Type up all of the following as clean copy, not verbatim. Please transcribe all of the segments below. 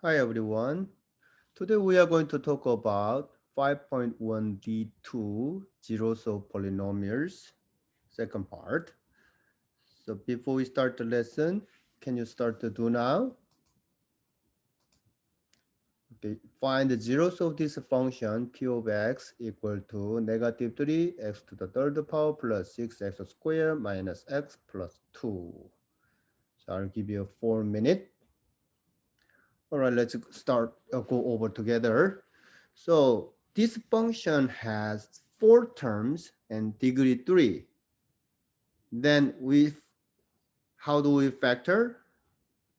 Hi everyone. Today we are going to talk about 5.1d2 zeros of polynomials, second part. So before we start the lesson, can you start to do now? Okay, find the zeros of this function p of x equal to negative 3 x to the third power plus 6x squared minus x plus 2. So I'll give you 4 minutes. All right, let's start go over together. So this function has 4 terms and degree 3. Then how do we factor?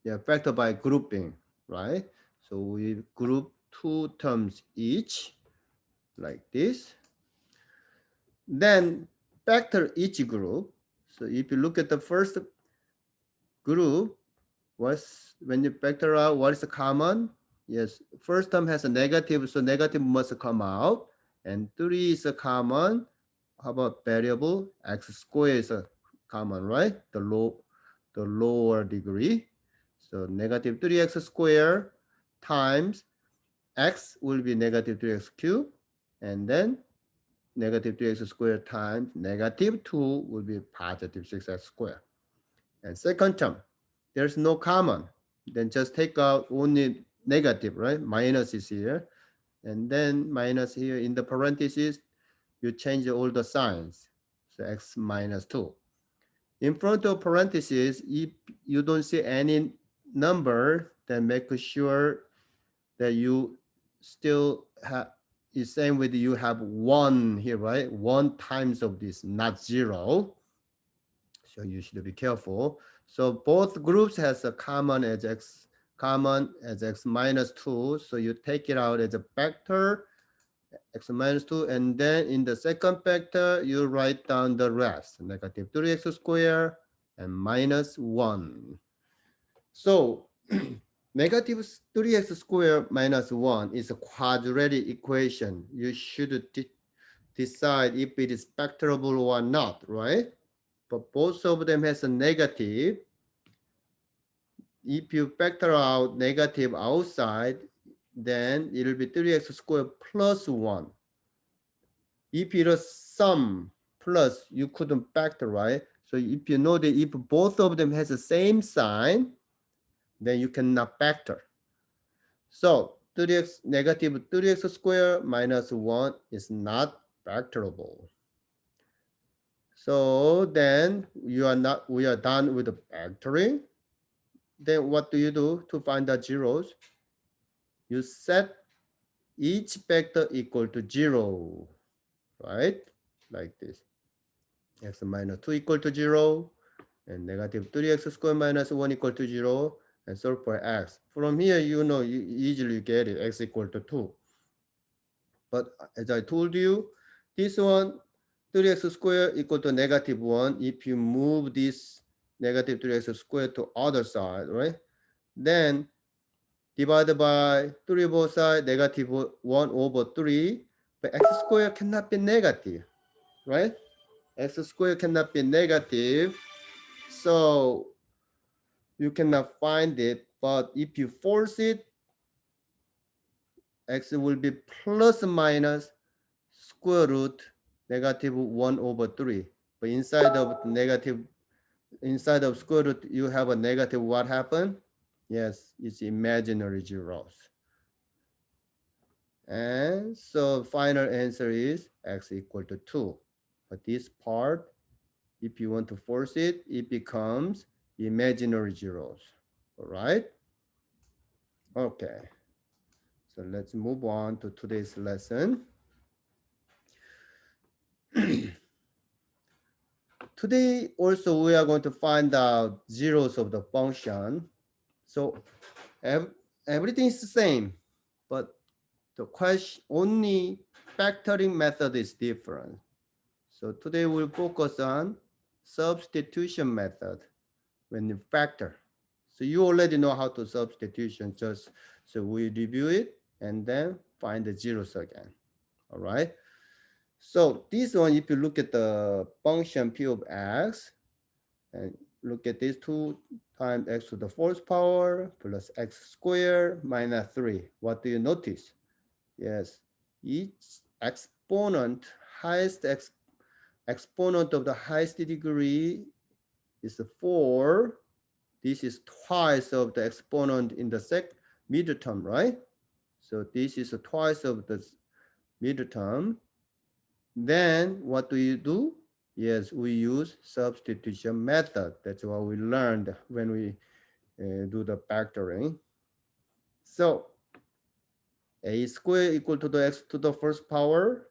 Yeah, factor by grouping, right? So we group 2 terms each like this. Then factor each group. So if you look at the first group, when you factor out what is common? Yes, first term has a negative, so negative must come out. And 3 is a common. How about variable? X squared is a common, right? The lower degree. So negative 3x squared times x will be negative 3x cubed. And then negative 3x squared times negative 2 will be positive 6x squared. And second term, there's no common. Then just take out only negative, right? Minus is here. And then minus here in the parentheses, you change all the signs. So x minus 2. In front of parentheses, if you don't see any number, then make sure that you still have, is same with you have 1 here, right? 1 times of this, not 0. So you should be careful. So both groups has a common as x minus 2. So you take it out as a factor, x minus 2. And then in the second factor, you write down the rest, negative 3x squared and minus 1. So negative 3x squared minus 1 is a quadratic equation. You should decide if it is factorable or not, right? But both of them has a negative. If you factor out negative outside, then it will be 3x squared plus 1. If it is sum plus, you couldn't factor, right? So if you know that if both of them has the same sign, then you cannot factor. So 3x negative 3x squared minus 1 is not factorable. So then we are done with the factoring. Then what do you do to find the zeros? You set each vector equal to 0, right? Like this. X minus 2 equal to 0, and negative 3x squared minus 1 equal to 0, and solve for x. From here, you know, you easily get it, x equal to 2. But as I told you, this one, 3x squared equal to negative 1. If you move this negative 3x squared to other side, right? Then divided by 3 both sides, negative 1 over 3. But x squared cannot be negative, right? X squared cannot be negative. So you cannot find it. But if you force it, x will be plus minus square root negative 1 over 3. But inside of square root, you have a negative. What happened? Yes, it's imaginary zeros. And so final answer is x equal to 2. But this part, if you want to force it, it becomes imaginary zeros. All right? Okay. So let's move on to today's lesson. Today also we are going to find out zeros of the function. So everything is the same, but the question only factoring method is different. So today we'll focus on substitution method when you factor. So you already know how to substitution, just so we review it and then find the zeros again. All right. So this one, if you look at the function p of x, and look at this 2 times x to the fourth power plus x squared minus 3. What do you notice? Yes, each exponent, exponent of the highest degree is 4. This is twice of the exponent in the middle term, right? So this is twice of the middle term. Then what do you do? Yes, we use substitution method. That's what we learned when we do the factoring. So a squared equal to the x to the first power,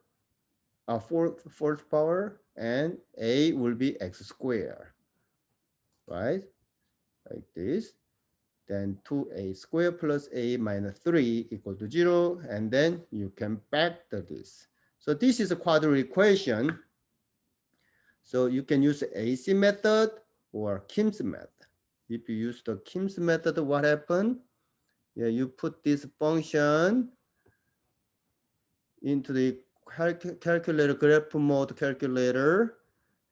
fourth power, and a will be x squared, right? Like this. Then 2a squared plus a minus 3 equal to 0, and then you can factor this. So this is a quadratic equation. So you can use the AC method or Kim's method. If you use the Kim's method, what happened? Yeah, you put this function into the calculator, graph mode calculator,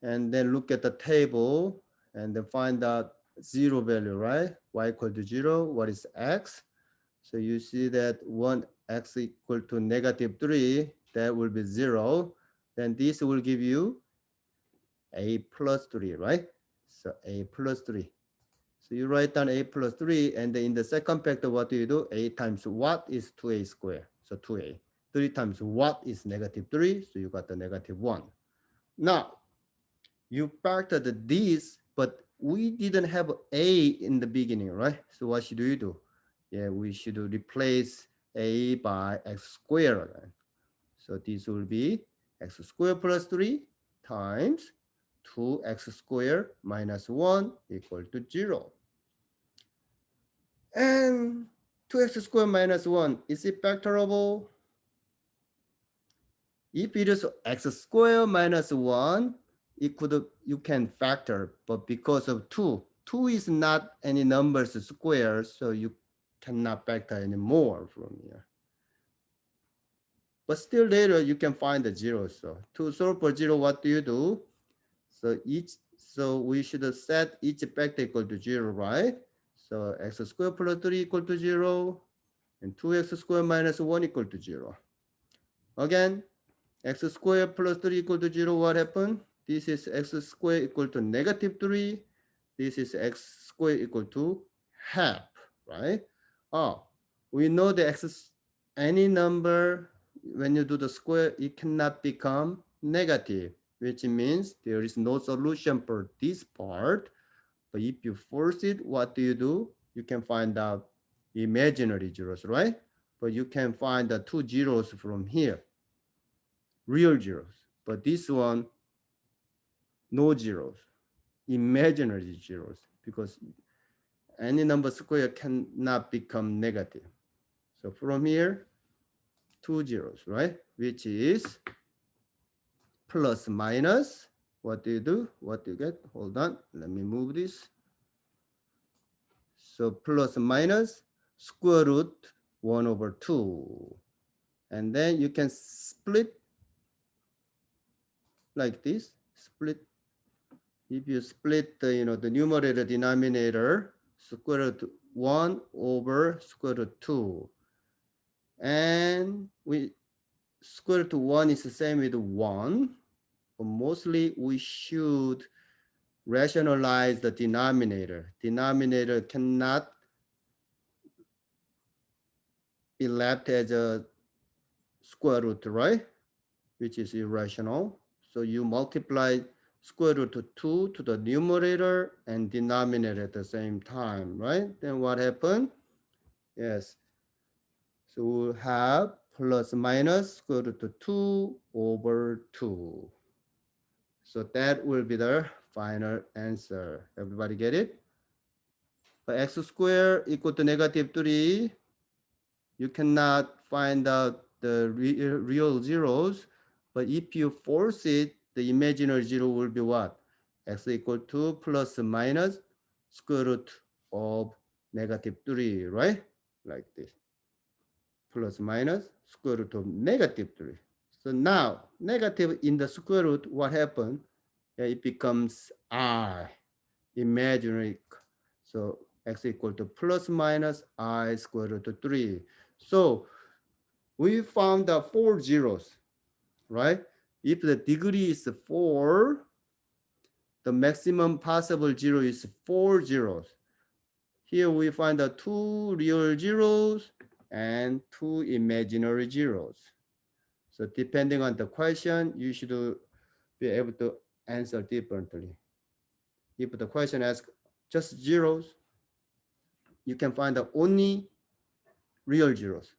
and then look at the table and then find out 0 value, right? Y equal to 0, what is x? So you see that 1x equal to negative 3, that will be 0. Then this will give you a plus 3, right? So a plus 3. So you write down a plus 3, and then in the second factor, what do? A times what is 2a squared? So 2a. 3 times what is negative 3? So you got the negative 1. Now, you factored this, but we didn't have a in the beginning, right? So what should we do? Yeah, we should replace a by x squared again. So this will be x squared plus 3 times 2x squared minus 1 equal to 0. And 2x squared minus 1, is it factorable? If it is x squared minus 1, you can factor, but because of 2 is not any numbers square, so you cannot factor anymore from here. But still later you can find the zeros. So to solve for 0, what do you do? So we should set each factor equal to 0, right? So x squared plus 3 equal to 0, and 2x squared minus 1 equal to 0. Again, x squared plus 3 equal to 0, what happened? This is x squared equal to negative 3. This is x squared equal to half, right? Oh, we know the any number, when you do the square, it cannot become negative, which means there is no solution for this part. But if you force it, what do? You can find out imaginary zeros, right? But you can find the 2 zeros from here, real zeros. But this one, no zeros, imaginary zeros, because any number square cannot become negative. So from here, 2 zeros, right? Which is plus minus. What do? What do you get? Hold on, let me move this. So plus minus square root 1 over 2. And then you can split like this. Split. If you split the numerator denominator, square root 1 over square root 2. And square root 1 is the same with 1. But mostly we should rationalize the denominator. Denominator cannot be left as a square root, right? Which is irrational. So you multiply square root of 2 to the numerator and denominator at the same time, right? Then what happened? Yes. So we'll have plus minus square root of 2 over 2. So that will be the final answer. Everybody get it? For x squared equal to negative 3, you cannot find out the real zeros, but if you force it, the imaginary zero will be what? X equal to plus minus square root of negative 3, right? Like this. Plus minus square root of negative 3. So now, negative in the square root, what happened? Yeah, it becomes I. imaginary. So x equal to plus minus I square root of 3. So we found the 4 zeros, right? If the degree is 4, the maximum possible zero is 4 zeros. Here we find the 2 real zeros and 2 imaginary zeros. So depending on the question, you should be able to answer differently. If the question asks just zeros, you can find the only real zeros.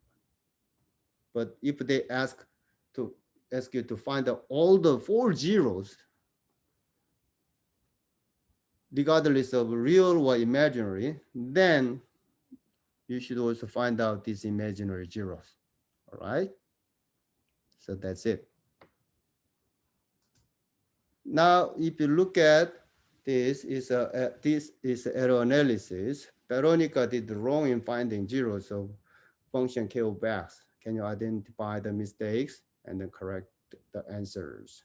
But if they ask you to find all the 4 zeros, regardless of real or imaginary, then you should also find out these imaginary zeros. All right. So that's it. Now, if you look at this is error analysis. Veronica did wrong in finding zeros, so function KO backs. Can you identify the mistakes and then correct the answers?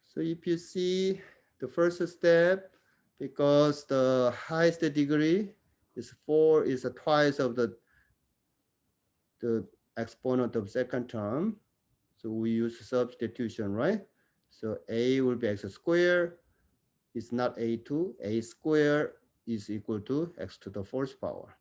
So if you see the first step, because the highest degree is 4, is twice of the exponent of second term. So we use substitution, right? So a will be x squared. It's not a2. A squared is equal to x to the fourth power.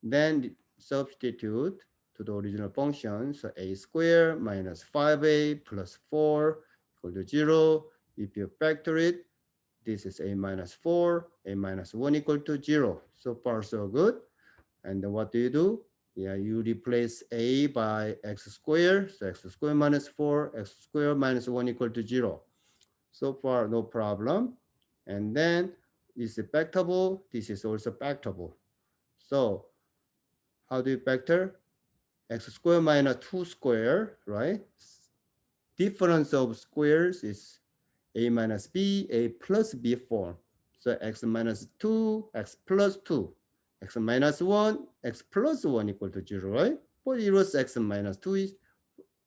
Then substitute to the original function. So a squared minus 5a plus 4 equal to 0. If you factor it, this is a minus 4, a minus 1 equal to 0. So far, so good. And then what do? Yeah, you replace a by x squared. So x squared minus 4, x squared minus 1 equal to 0. So far, no problem. And then is it factorable? This is also factorable. So how do you factor? X squared minus 2 squared, right? Difference of squares is a minus b, a plus b form. So x minus 2, x plus 2, x minus 1, x plus 1 equal to 0, right? But it was x minus 2 is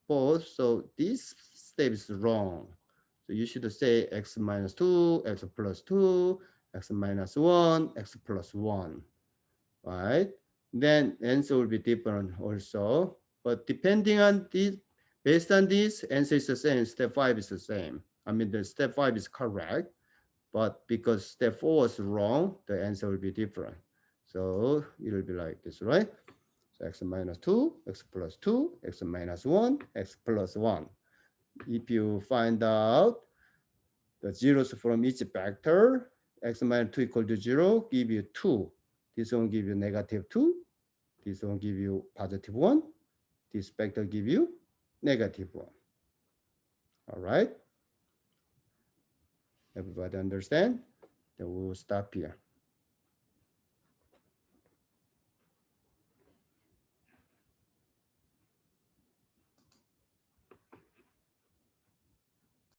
both, so this step is wrong. So you should say x minus 2, x plus 2, x minus 1, x plus 1, right? Then answer will be different also. But depending on this, based on this, answer is the same. Step 5 is the same. I mean, the step 5 is correct, but because step 4 was wrong, the answer will be different. So it will be like this, right? So x minus 2, x plus 2, x minus 1, x plus 1. If you find out the zeros from each factor, x minus 2 equal to 0, give you 2. This one give you negative 2. This one give you positive 1. This factor give you negative 1. All right? Everybody understand? Then we will stop here.